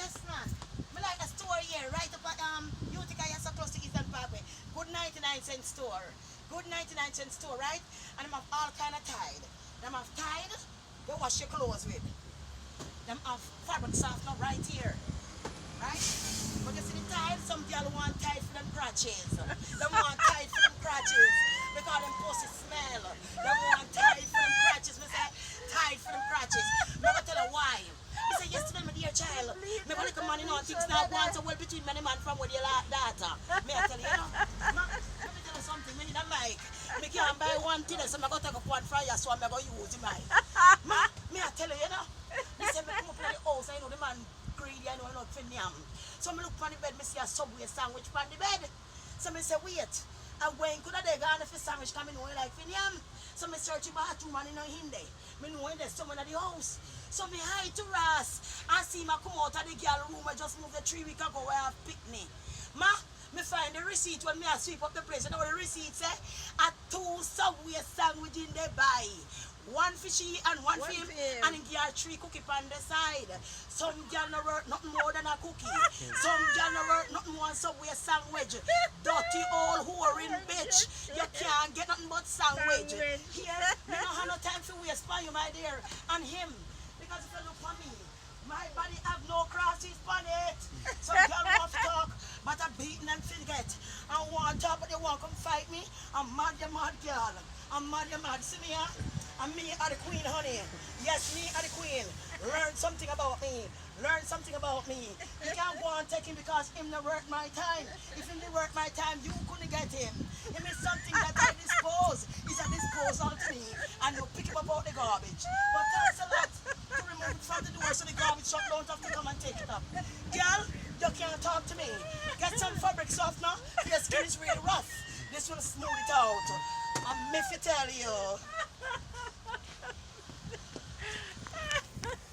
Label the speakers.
Speaker 1: Yes, man. Me like a store here, right up at Utica, you're so close to Eastern Parkway. Good 99-cent store. Good 99-cent store, right? And them have all kind of tide. Them have tide, they wash your clothes with. Them have fabric softener right here. Right? But you see the tide, some girl want tide for them crotches. They want tide for them crotches. Because them pussy smell. They want tide for them crotches. Me say, tide for them crotches. Me go tell her why. Me say, yesterday, my dear child, me go little man, you know, things not going so well between many man from with your daughter. Me I tell you, you know. Let me tell you something, me need a mic. Me can't buy one thing, so me go take up one fryer, so me go use the mic. Me I tell you, you know. Me say, me come up in the house, I know the man greedy, I know I'm not finna yam. So me look on the bed, me see a Subway sandwich on the bed. So me say, wait. And when could I go on if a sandwich come in, like finna yam? So me search the bathroom and you know him there. Me know there's someone at the house. So me hide to Ross and see me come out of the girl room. I just moved 3 weeks ago where I have picnic. Ma, me find the receipt when me I sweep up the place. You know what the receipt say? A 2 Subway sandwich in the buy. 1 fishy and 1 for him, and he get 3 cookie on the side. Some girl no work nothing more than a cookie. Some girl no work nothing more than Subway sandwich. Dirty old whoring bitch. You can't get nothing but sandwich. Here, me don't have no time to waste for you, my dear. And him, because if you look for me, my body have no crosses on it. Some girl want to talk, but I'm beating them forget. I want to talk, but they won't come fight me. I'm mad, you mad girl. I'm mad, you mad. See me, huh? And me are the queen, honey. Yes, me are the queen. Learn something about me. Learn something about me. You can't go and take him because him not worth my time. If him not worth my time, you couldn't get him. Him is something that I dispose. He's a disposal to me. And you pick him up out the garbage. But thanks a lot to remove it from the door so the garbage truck don't have to come and take it up. Girl, you can't talk to me. Get some fabric softener. Your skin is really rough. This will smooth it out. And me fi tell you.